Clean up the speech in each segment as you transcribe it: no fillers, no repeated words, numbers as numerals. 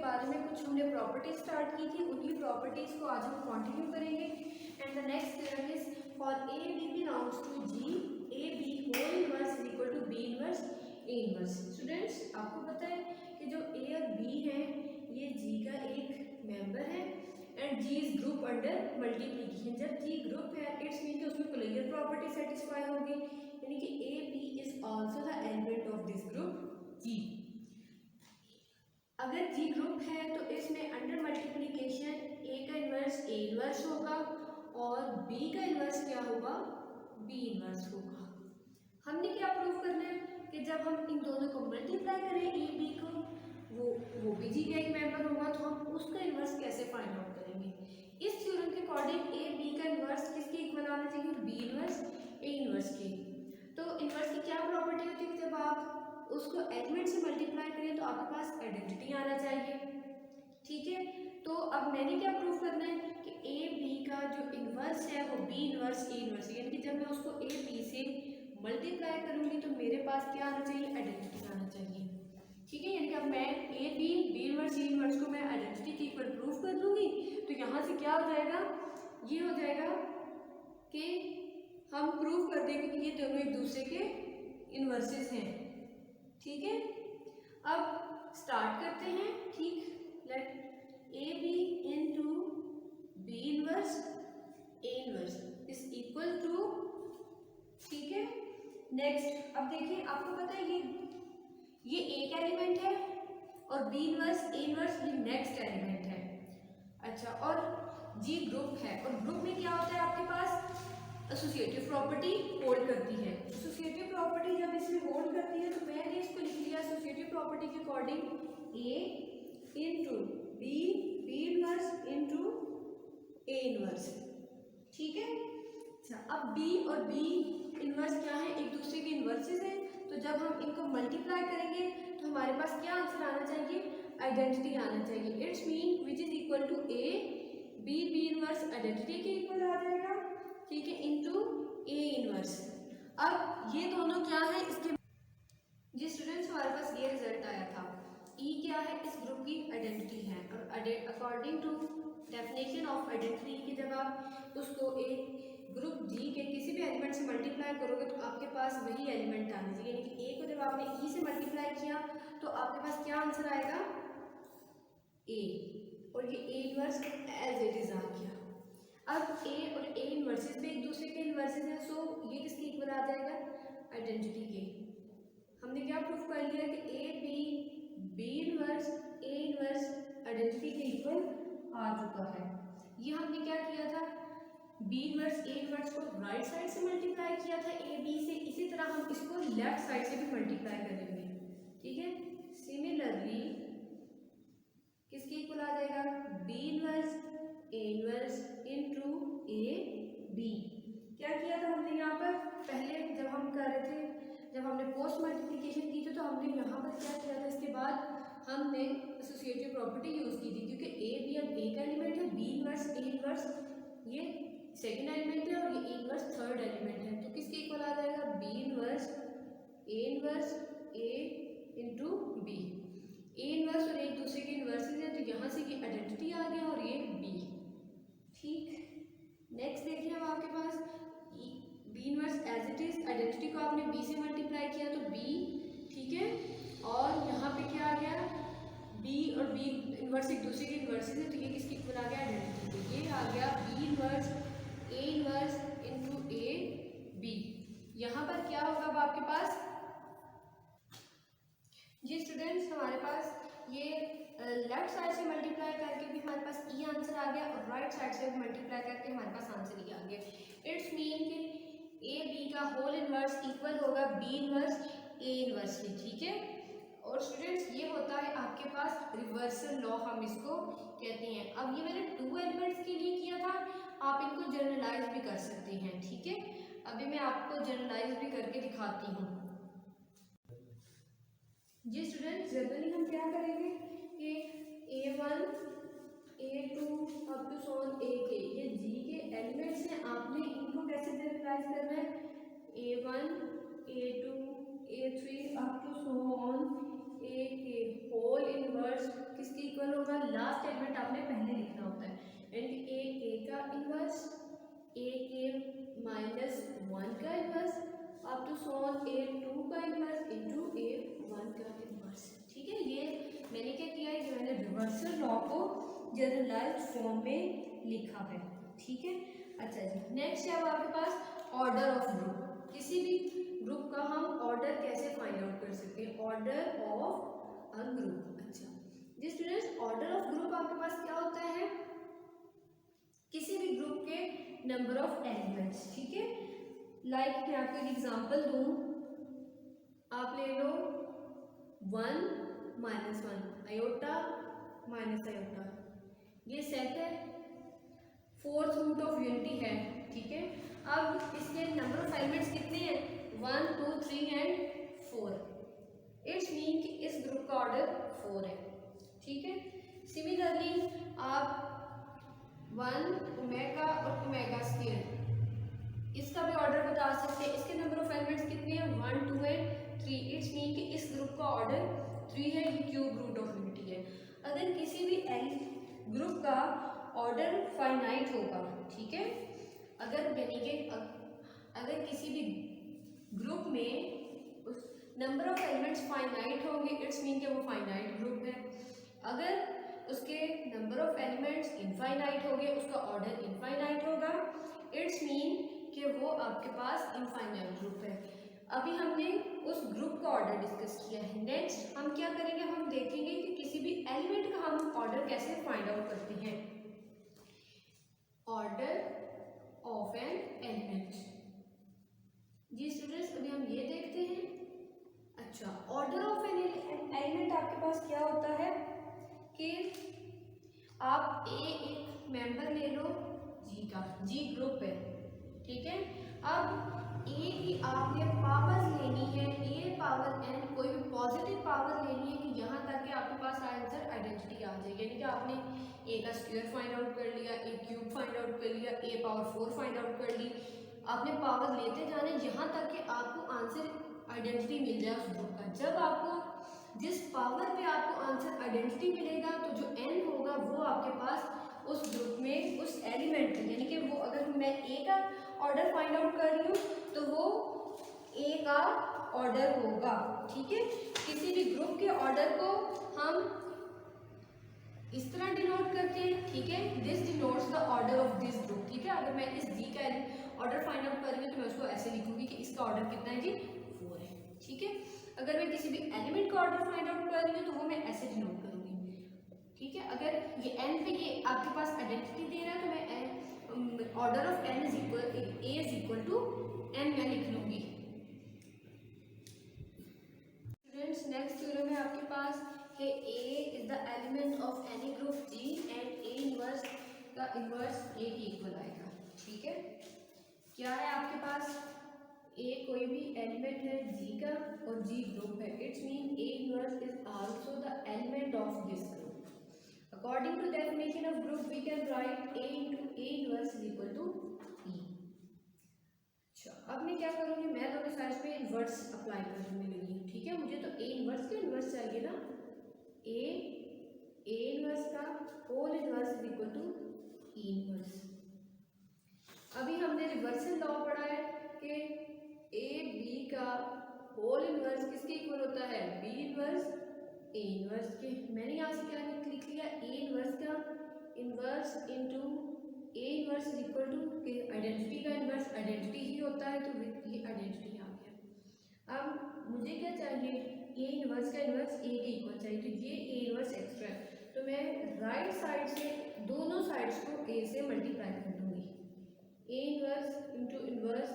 बारे में कुछ हमने प्रॉपर्टीज स्टार्ट की थी, उन्हीं प्रॉपर्टीज को आज हम कंटिन्यू करेंगे। And the next theorem is for a b belongs to G, a b whole inverse is equal to b inverse a inverse. Students, आपको पता है कि जो ए और बी है ये जी का एक मेंबर है and G is group under multiplication. जब जी ग्रुप है इट्स मीन कि उसमें कोलिनियर प्रॉपर्टी सेटिस्फाई होगी, यानी कि ए B is also the element of this group G. अगर जी ग्रुप है तो इसमें अंडर मल्टीप्लिकेशन ए का इन्वर्स ए इन्वर्स होगा और बी का इन्वर्स क्या होगा, बी इन्वर्स होगा। हमने क्या प्रूव करना है कि जब हम इन दोनों को मल्टीप्लाई करें ए बी को, वो भी जी का एक मेंबर होगा, तो हम उसका इन्वर्स कैसे फाइंड आउट करेंगे। इस थ्योरम के अकॉर्डिंग ए बी का इन्वर्स किसके इक्वल आना चाहिए, बी इन्वर्स ए इन्वर्स के। तो इन्वर्स की क्या प्रॉपर्टी होती है, जब आप उसको एलिमेंट से मल्टीप्लाई करें तो आपके पास आइडेंटिटी आना चाहिए, ठीक है। तो अब मैंने क्या प्रूव करना है कि ए बी का जो इन्वर्स है वो बी इन्वर्स ए इन्वर्स, यानी कि जब मैं उसको ए बी से मल्टीप्लाई करूंगी तो मेरे पास क्या आना चाहिए, आइडेंटिटी आना चाहिए, ठीक है। यानी कि अब मैं a b inverse a inverse को मैं आइडेंटिटी के इक्वल प्रूव कर दूंगी तो यहाँ से क्या हो जाएगा, ये हो जाएगा कि हम प्रूव कर देंगे कि ये दोनों एक दूसरे के इन्वर्सेस हैं, ठीक है। अब स्टार्ट करते हैं, ठीक। Let a b into b inverse a inverse is equal to, ठीक है। नेक्स्ट अब देखिए, आपको पता है ये एक एलिमेंट है और बी इनवर्स ए इनवर्स ये नेक्स्ट एलिमेंट है। अच्छा, और जी ग्रुप है और ग्रुप में क्या होता है आपके पास, एसोसिएटिव प्रॉपर्टी होल्ड करती है। एसोसिएटिव प्रॉपर्टी जब इसमें होल्ड करती है तो मैंने इसको लिख लिया एसोसिएटिव प्रॉपर्टी के according a into b b inverse into a inverse, ठीक है। अच्छा, अब बी और बी इनवर्स क्या है, एक दूसरे के इनवर्सेस हैं, तो जब हम इनको मल्टीप्लाई करेंगे तो हमारे पास क्या आंसर आना चाहिए, आइडेंटिटी आना चाहिए। It's mean which is equal to a b b inverse identity के इक्वल आ जाएगा, ठीक है, इनटू ए इनवर्स। अब ये दोनों क्या है, इसके जी स्टूडेंट्स हमारे पास ये रिजल्ट आया था। ई क्या है, इस ग्रुप की आइडेंटिटी है और according to definition of identity कि जब आप उसको एक ग्रुप जी के किसी भी एलिमेंट से मल्टीप्लाई करोगे तो आपके पास वही एलिमेंट आना चाहिए, यानी कि ए को जब आपने ई से मल्टीप्लाई किया तो आपके पास क्या आंसर आएगा, ए, और ये A inverse as it is आ गया। अब ए और ए इनवर्सेस पे एक दूसरे के इनवर्सेस हैं, सो ये किसके इक्वल आ जाएगा, आइडेंटिटी के। हमने क्या प्रूफ कर लिया कि ए b b inverse a inverse identity के इक्वल आ चुका है। ये हमने क्या किया था, बी इनवर्स ए इनवर्स को राइट साइड से मल्टीप्लाई किया था ए बी से, इसी तरह हम इसको लेफ्ट साइड से भी मल्टीप्लाई करेंगे, ठीक है। सिमिलरली किसके इक्वल आ जाएगा, b inverse a inverse into a b. क्या किया था हमने यहाँ पर, पहले जब हम कर रहे थे, जब हमने पोस्ट मल्टीप्लिकेशन की थी तो हमने यहाँ पर क्या किया था, इसके बाद हमने एसोसिएटिव प्रॉपर्टी यूज़ की थी, क्योंकि ए बी अब ए का एलिमेंट है, बी इनवर्स ए इनवर्स ये सेकेंड एलिमेंट है और ये ए इनवर्स थर्ड एलिमेंट है, तो किसके इक्वल आ जाएगा, b inverse a into b. A inverse और एक दूसरे के इन्वर्सेस है, तो यहाँ से ये आइडेंटिटी आ गया और ये बी, ठीक। नेक्स्ट देखिए, अब आपके पास B inverse as it is, identity को आपने बी से मल्टीप्लाई किया तो बी, ठीक है, और यहाँ पे क्या आ गया, बी और बी इनवर्स एक दूसरे के इन्वर्सेस है, तो ये किसके इक्वल आ गया, आइडेंटिटी, तो ये आ गया b inverse a inverse into a b. यहाँ पर क्या होगा अब आपके पास, जी स्टूडेंट्स हमारे पास ये लेफ्ट साइड से मल्टीप्लाई करके भी हमारे पास ई आंसर आ गया और राइट साइड से मल्टीप्लाई करके हमारे पास आंसर ई आ गया। इट्स मीन कि ए बी का होल इनवर्स इक्वल होगा बी इनवर्स ए इनवर्स के, ठीक है। और स्टूडेंट्स ये होता है आपके पास रिवर्सल लॉ, हम इसको कहते हैं। अब ये मैंने टू एलिमेंट्स के लिए किया था, आप इनको जनरलाइज भी कर सकते हैं, ठीक है। अभी मैं आपको जनरलाइज भी करके दिखाती हूँ। जी स्टूडेंट्स, जनरली हम क्या करेंगे कि A1 A2 अप टू सॉन AK ये जी के एलिमेंट्स हैं, आपने इनको कैसे जनरलाइज करना है, A1 A2 A3 up to सॉन AK होल इनवर्स किसके इक्वल हो लास्ट एलिमेंट आपने पहले लिखना होता है, यानी कि ए का इन्वर्स, ए के माइनस 1 का inverse up to so on A 2 का इन्वर्स इंटू ए 1 का इन्वर्स। ठीक है, ये मैंने क्या किया है, जो मैंने रिवर्सल लॉ को जनरलाइज्ड फॉर्म में लिखा है। ठीक है, अच्छा जी, नेक्स्ट है अब आपके पास ऑर्डर ऑफ ग्रुप। किसी भी ग्रुप का हम ऑर्डर कैसे फाइंड आउट कर सकते हैं, ऑर्डर ऑफ अ ग्रुप। अच्छा जी स्टूडेंट्स, ऑर्डर ऑफ ग्रुप आपके पास क्या होता है, किसी भी ग्रुप के नंबर ऑफ एलिमेंट्स। ठीक है, लाइक मैं आपको एक एग्जांपल दूं, आप ले लो 1 माइनस 1 आयोटा माइनस आयोटा, ये सेट है, फोर्थ रूट ऑफ यूनिटी है। ठीक है, अब इसके नंबर ऑफ एलिमेंट्स कितने हैं, 1 2 3 एंड 4। इट्स मीन कि इस ग्रुप का ऑर्डर 4 है। ठीक है, सिमिलरली आप 1 ओमेगा और ओमेगा स्क्वायर इसका भी ऑर्डर बता सकते हैं। इसके नंबर ऑफ एलिमेंट्स कितने हैं, 1 2 एंड 3। इट्स मीन कि इस ग्रुप का ऑर्डर 3 है, ये क्यूब रूट ऑफ यूनिटी है। अगर किसी भी ग्रुप का ऑर्डर फाइनाइट होगा, ठीक है, अगर यानी कि अगर किसी भी ग्रुप में उस नंबर ऑफ एलिमेंट्स फाइनाइट होंगे, इट्स मीन कि वो फाइनाइट ग्रुप है। अगर उसके नंबर ऑफ एलिमेंट्स इनफाइनाइट होंगे, उसका ऑर्डर इनफाइनाइट होगा, इट्स मीन कि वो आपके पास इनफाइनाइट ग्रुप है। अभी हमने उस ग्रुप का ऑर्डर डिस्कस किया है। नेक्स्ट हम क्या करेंगे, हम देखेंगे कि किसी भी एलिमेंट का हम ऑर्डर कैसे फाइंड आउट करते हैं, ऑर्डर ऑफ एन एलिमेंट। जी स्टूडेंट्स, अभी हम ये देखते हैं। अच्छा, ऑर्डर ऑफ एन एलिमेंट आपके पास क्या होता है कि आप एक मेंबर ले लो जी का, जी ग्रुप है। ठीक है, अब ए की आपने पावर लेनी है, ए पावर एन, कोई भी पॉजिटिव पावर लेनी है कि यहाँ तक कि आपके पास आंसर आइडेंटिटी आ जाए, यानी कि आपने ए का स्क्वायर फाइंड आउट कर लिया, ए क्यूब फाइंड आउट कर लिया, ए पावर 4 फाइंड आउट कर ली। आपने पावर लेते जाने यहाँ तक कि आपको आंसर आइडेंटिटी मिल जाए उस ग्रुप का। जब आपको जिस पावर पे आपको आंसर आइडेंटिटी मिलेगा, तो जो एन होगा वो आपके पास उस ग्रुप में उस एलिमेंट में, यानी कि वो अगर मैं ए का ऑर्डर फाइंड आउट कर रही हूँ तो वो ए का ऑर्डर होगा। ठीक है, किसी भी ग्रुप के ऑर्डर को हम इस तरह डिनोट करते हैं। ठीक है, this denotes the order of this group. ठीक है, अगर मैं इस जी का ऑर्डर फाइंड आउट कर रही हूँ तो मैं उसको ऐसे लिखूंगी कि इसका ऑर्डर कितना है जी, 4 है। ठीक है, अगर मैं किसी भी एलिमेंट का ऑर्डर फाइंड आउट कर रही हूँ तो वो मैं ऐसे डिनोट करूंगी। ठीक है, अगर ये एन पे ये आपके पास आइडेंटिटी दे रहा है तो मैं order of n is equal to n मैं लिख लूंगी। स्टूडेंट्स, नेक्स्ट थ्योरम है आपके पास कि A is the element of any group G and A inverse का इनवर्स ए की इक्वल आएगा। ठीक है, क्या है आपके पास, ए कोई भी एलिमेंट है जी का और जी ग्रुप है, it's mean A inverse is also the element of this group. According to definition of group, we can write A into A inverse is equal to E. अच्छा, अब मैं क्या करूँगी, मैं दोनों साइड पे इनवर्स अप्लाई करने लगी। ठीक है, मुझे तो A इनवर्स का इनवर्स चाहिए ना, A इनवर्स का whole inverse is equal to E inverse. अभी हमने रिवर्सल लॉ पढ़ा है कि A B का होल इनवर्स किसके इक्वल होता है, B इनवर्स ए इनवर्स के। मैंने यहाँ से क्या लिख लिया, ए इनवर्स का inverse into a inverse is equal to identity का इनवर्स आइडेंटिटी ही होता है, तो ये आइडेंटिटी आ गया। अब मुझे क्या चाहिए, ए इनवर्स का इनवर्स ए के इक्वल चाहिए, तो ये ए इनवर्स एक्स्ट्रा है, तो मैं राइट साइड से दोनों साइड्स को ए से मल्टीप्लाई कर दूंगी। A inverse into inverse,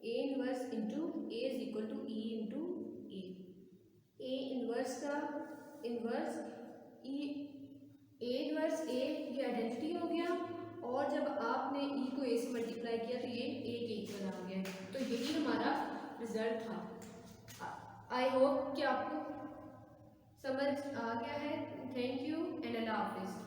a inverse into a is equal to e into a inverse का inverse e, a inverse a ये आइडेंटिटी हो गया, और जब आपने ई को ए से मल्टीप्लाई किया तो ये ए के इक्वल आ गया। तो यही हमारा रिजल्ट था। आई होप कि आपको समझ आ गया है। थैंक यू एंड अल्लाह हाफिज़।